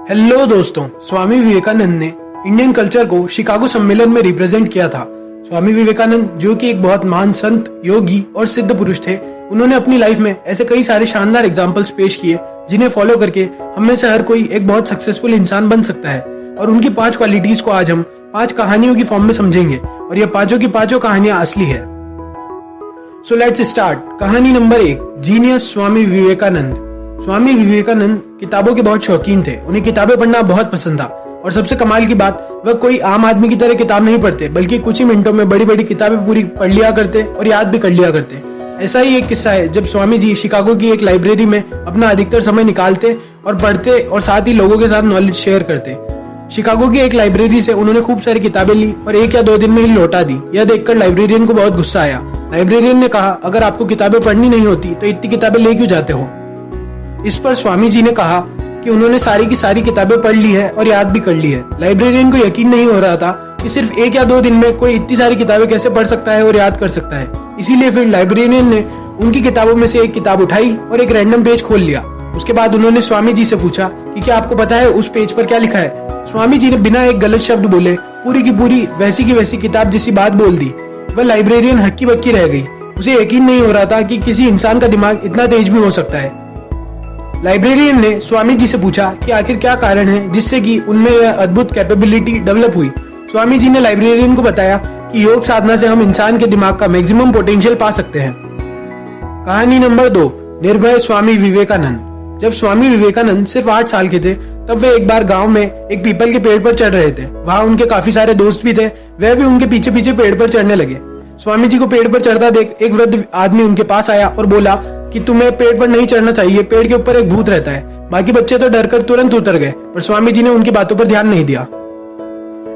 Hello दोस्तों, स्वामी विवेकानंद ने Indian culture को शिकागो सम्मेलन में रिप्रेजेंट किया था। स्वामी विवेकानंद जो कि एक बहुत महान संत, योगी और सिद्ध पुरुष थे, उन्होंने अपनी लाइफ में ऐसे कई सारे शानदार एग्जाम्पल्स पेश किए जिन्हें फॉलो करके हम में से हर कोई एक बहुत सक्सेसफुल इंसान बन सकता है। और उनकी 5 क्वालिटीज को आज हम 5 कहानियों की फॉर्म में समझेंगे और ये पांचों की पांचों कहानियां असली है। So let's start. कहानी नंबर 1, जीनियस स्वामी विवेकानंद। स्वामी विवेकानंद किताबों के बहुत शौकीन थे। उन्हें किताबें पढ़ना बहुत पसंद था और सबसे कमाल की बात, वह कोई आम आदमी की तरह किताब नहीं पढ़ते, बल्कि कुछ ही मिनटों में बड़ी बड़ी किताबें पूरी पढ़ लिया करते और याद भी कर लिया करते। ऐसा ही एक किस्सा है जब स्वामी जी शिकागो की एक लाइब्रेरी में अपना अधिकतर समय निकालते और पढ़ते और साथ ही लोगों के साथ नॉलेज शेयर करते। शिकागो की एक लाइब्रेरी से उन्होंने खूब सारी किताबें ली और 1 या 2 दिन में ही लौटा दी। यह देखकर लाइब्रेरियन को बहुत गुस्सा आया। लाइब्रेरियन ने कहा, अगर आपको किताबें पढ़नी नहीं होती तो इतनी किताबें ले क्यों जाते हो। इस पर स्वामी जी ने कहा कि उन्होंने सारी की सारी किताबें पढ़ ली है और याद भी कर ली है। लाइब्रेरियन को यकीन नहीं हो रहा था कि सिर्फ 1 या 2 दिन में कोई इतनी सारी किताबें कैसे पढ़ सकता है और याद कर सकता है। इसीलिए फिर लाइब्रेरियन ने उनकी किताबों में से एक किताब उठाई और एक रैंडम पेज खोल लिया। उसके बाद उन्होंने स्वामी जी से पूछा कि क्या आपको पता है उस पेज पर क्या लिखा है। स्वामी जी ने बिना एक गलत शब्द बोले पूरी की पूरी वैसी की वैसी किताब जैसी बात बोल दी। वह लाइब्रेरियन हक्की बक्की रह गई। उसे यकीन नहीं हो रहा था कि किसी इंसान का दिमाग इतना तेज भी हो सकता है। लाइब्रेरियन ने स्वामी जी से पूछा कि आखिर क्या कारण है जिससे कि उनमें यह अद्भुत कैपेबिलिटी डेवलप हुई। स्वामी जी ने लाइब्रेरियन को बताया कि योग साधना से हम इंसान के दिमाग का मैक्सिमम पोटेंशियल पा सकते हैं। कहानी नंबर 2, निर्भय स्वामी विवेकानंद। जब स्वामी विवेकानंद सिर्फ 8 साल के थे तब वे एक बार गांव में एक पीपल के पेड़ पर चढ़ रहे थे। वहां उनके काफी सारे दोस्त भी थे। वह भी उनके पीछे पीछे पेड़ पर चढ़ने लगे। स्वामी जी को पेड़ पर चढ़ता देख एक वृद्ध आदमी उनके पास आया और बोला कि तुम्हें पेड़ पर नहीं चढ़ना चाहिए, पेड़ के ऊपर एक भूत रहता है। बाकी बच्चे तो डरकर तुरंत उतर गए, पर स्वामी जी ने उनकी बातों पर ध्यान नहीं दिया।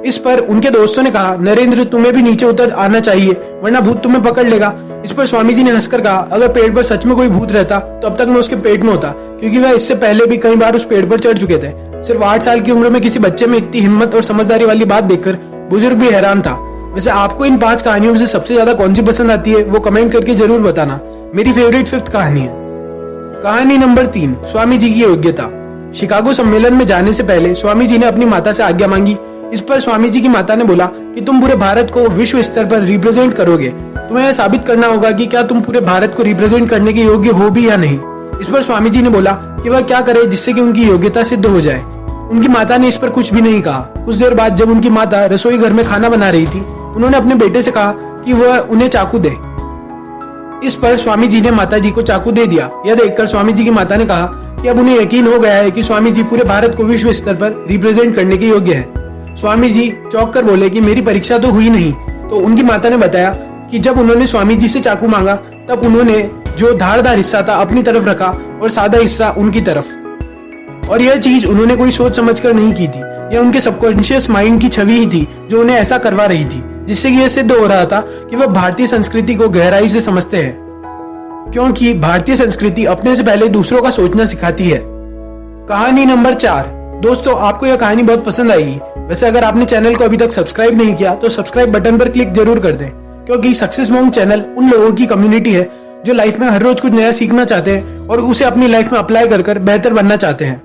इस पर उनके दोस्तों ने कहा, नरेंद्र तुम्हें भी नीचे उतर आना चाहिए वरना भूत तुम्हें पकड़ लेगा। इस पर स्वामी जी ने हंसकर कहा, अगर पेड़ पर सच में कोई भूत रहता तो अब तक मैं उसके पेट में होता, क्योंकि वह इससे पहले भी कई बार उस पेड़ पर चढ़ चुके थे। सिर्फ 8 साल की उम्र में किसी बच्चे में इतनी हिम्मत और समझदारी वाली बात देखकर बुजुर्ग भी हैरान था। वैसे आपको इन 5 कहानियों में से सबसे ज्यादा कौन सी पसंद आती है वो कमेंट करके जरूर बताना। मेरी फेवरेट 5th कहानी है। कहानी नंबर 3, स्वामी जी की योग्यता। शिकागो सम्मेलन में जाने से पहले स्वामी जी ने अपनी माता से आज्ञा मांगी। इस पर स्वामी जी की माता ने बोला कि तुम पूरे भारत को विश्व स्तर पर रिप्रेजेंट करोगे। तुम्हें यह साबित करना होगा कि क्या तुम पूरे भारत को रिप्रेजेंट करने के योग्य हो भी या नहीं। इस पर स्वामी जी ने बोला कि वह क्या करे जिससे कि उनकी योग्यता सिद्ध हो जाए। उनकी माता ने इस पर कुछ भी नहीं कहा। कुछ देर बाद जब उनकी माता रसोई घर में खाना बना रही थी, उन्होंने अपने बेटे से कहा कि वह उन्हें चाकू दे। इस पर स्वामी जी ने माता जी को चाकू दे दिया। यह देखकर स्वामी जी की माता ने कहा कि अब उन्हें यकीन हो गया है कि स्वामी जी पूरे भारत को विश्व स्तर पर रिप्रेजेंट करने के योग्य हैं। स्वामी जी चौंक कर बोले कि मेरी परीक्षा तो हुई नहीं। तो उनकी माता ने बताया कि जब उन्होंने स्वामी जी से चाकू मांगा तब उन्होंने जो धारदार हिस्सा था अपनी तरफ रखा और सादा हिस्सा उनकी तरफ। और यह चीज उन्होंने कोई सोच समझकर नहीं की थी। यह उनके सबकॉन्शियस माइंड की छवि ही थी जो उन्हें ऐसा करवा रही थी, जिससे कि यह सिद्ध हो रहा था कि वह भारतीय संस्कृति को गहराई से समझते हैं, क्योंकि भारतीय संस्कृति अपने से पहले दूसरों का सोचना सिखाती है। कहानी नंबर 4, दोस्तों आपको यह कहानी बहुत पसंद आएगी। वैसे अगर आपने चैनल को अभी तक सब्सक्राइब नहीं किया तो सब्सक्राइब बटन पर क्लिक जरूर कर दें, क्योंकि सक्सेस मॉन्क चैनल उन लोगों की कम्युनिटी है जो लाइफ में हर रोज कुछ नया सीखना चाहते हैं और उसे अपनी लाइफ में अप्लाई कर बेहतर बनना चाहते हैं।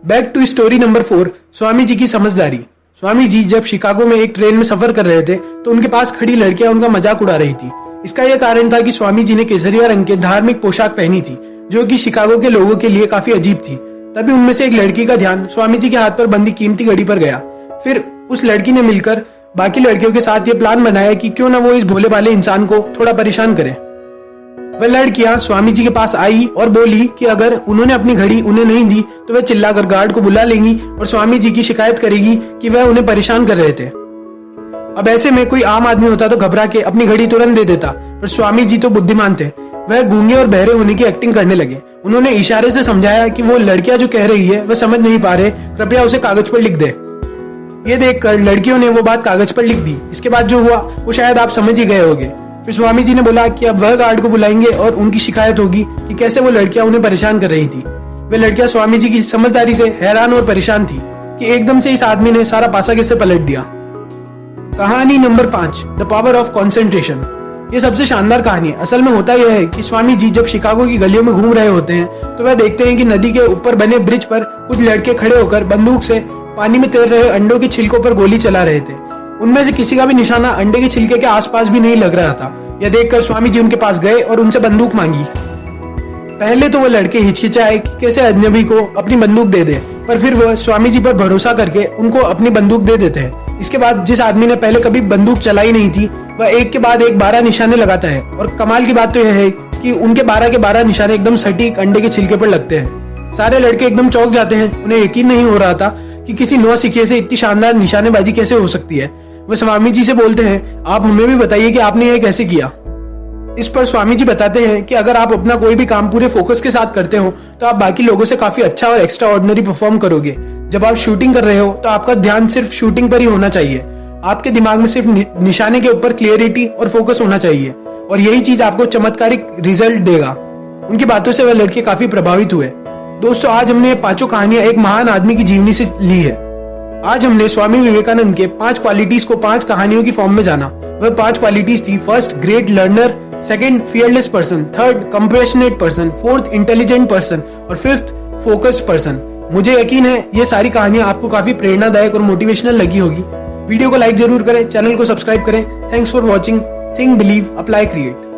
Back to story number 4, Swami ji की समझदारी। स्वामी जी जब शिकागो में एक ट्रेन में सफर कर रहे थे तो उनके पास खड़ी लड़कियां उनका मजाक उड़ा रही थी। इसका यह कारण था कि स्वामी जी ने केसरिया रंग के धार्मिक पोशाक पहनी थी, जो कि शिकागो के लोगों के लिए काफी अजीब थी। तभी उनमें से एक लड़की का ध्यान स्वामी जी के हाथ पर बंधी कीमती घड़ी पर गया। फिर उस लड़की ने मिलकर बाकी लड़कियों के साथ ये प्लान बनाया कि क्यों ना वो इस भोले भाले इंसान को थोड़ा परेशान करे। वह लड़कियां स्वामी जी के पास आई और बोली कि अगर उन्होंने अपनी घड़ी उन्हें नहीं दी तो वह चिल्लाकर गार्ड को बुला लेंगी और स्वामी जी की शिकायत करेगी कि वह उन्हें परेशान कर रहे थे। अब ऐसे में कोई आम आदमी होता तो घबरा के अपनी घड़ी तुरंत दे देता, पर स्वामी जी तो बुद्धिमान थे। वह गूंगे और बहरे होने की एक्टिंग करने लगे। उन्होंने इशारे से समझाया कि वो लड़कियां जो कह रही है वह समझ नहीं पा रहे, कृपया उसे कागज पर लिख दे। ये देखकर लड़कियों ने वो बात कागज पर लिख दी। इसके बाद जो हुआ वो शायद आप समझ ही गए होंगे। फिर स्वामी जी ने बोला कि अब वह गार्ड को बुलाएंगे और उनकी शिकायत होगी कि कैसे वो लड़कियां उन्हें परेशान कर रही थी। वे लड़कियां स्वामी जी की समझदारी से हैरान और परेशान थी कि एकदम से इस आदमी ने सारा पासा कैसे पलट दिया। कहानी number 5, the power of concentration. ये सबसे शानदार कहानी है। असल में होता यह है कि स्वामी जी जब शिकागो की गलियों में घूम रहे होते हैं तो वह देखते हैं कि नदी के ऊपर बने ब्रिज पर कुछ लड़के खड़े होकर बंदूक से पानी में तैर रहे अंडों के छिलकों पर गोली चला रहे थे। उनमें से किसी का भी निशाना अंडे के छिलके के आसपास भी नहीं लग रहा था। यह देखकर स्वामी जी उनके पास गए और उनसे बंदूक मांगी। पहले तो वो लड़के हिचकिचाए कि कैसे अजनबी को अपनी बंदूक दे दे, पर फिर वह स्वामी जी पर भरोसा करके उनको अपनी बंदूक दे देते हैं। इसके बाद जिस आदमी ने पहले कभी बंदूक चलाई नहीं थी वह एक के बाद एक 12 निशाने लगाता है और कमाल की बात तो यह है कि उनके 12 के 12 निशाने एकदम सटीक अंडे के छिलके पर लगते हैं। सारे लड़के एकदम चौंक जाते हैं। उन्हें यकीन नहीं हो रहा था कि किसी नौसिखिए से इतनी शानदार निशानेबाजी कैसे हो सकती है। वह स्वामी जी से बोलते हैं, आप हमें भी बताइए कि आपने यह कैसे किया। इस पर स्वामी जी बताते हैं कि अगर आप अपना कोई भी काम पूरे फोकस के साथ करते हो तो आप बाकी लोगों से काफी अच्छा और एक्स्ट्रा ऑर्डिनरी परफॉर्म करोगे। जब आप शूटिंग कर रहे हो तो आपका ध्यान सिर्फ शूटिंग पर ही होना चाहिए। आपके दिमाग में सिर्फ निशाने के ऊपर क्लियरिटी और फोकस होना चाहिए और यही चीज आपको चमत्कारिक रिजल्ट देगा। उनकी बातों से वह लड़के काफी प्रभावित हुए। दोस्तों, आज हमने 5 कहानियां एक महान आदमी की जीवनी से ली है। आज हमने स्वामी विवेकानंद के 5 क्वालिटीज को 5 कहानियों की फॉर्म में जाना। वह 5 क्वालिटीज थी: first, great learner; second, fearless person; third, compassionate person; fourth, intelligent person और फिफ्थ, फोकस्ड पर्सन। मुझे यकीन है ये सारी कहानियां आपको काफी प्रेरणादायक और मोटिवेशनल लगी होगी। वीडियो को लाइक जरूर करें, चैनल को सब्सक्राइब करें। Thanks for watching. Think, believe, apply, create.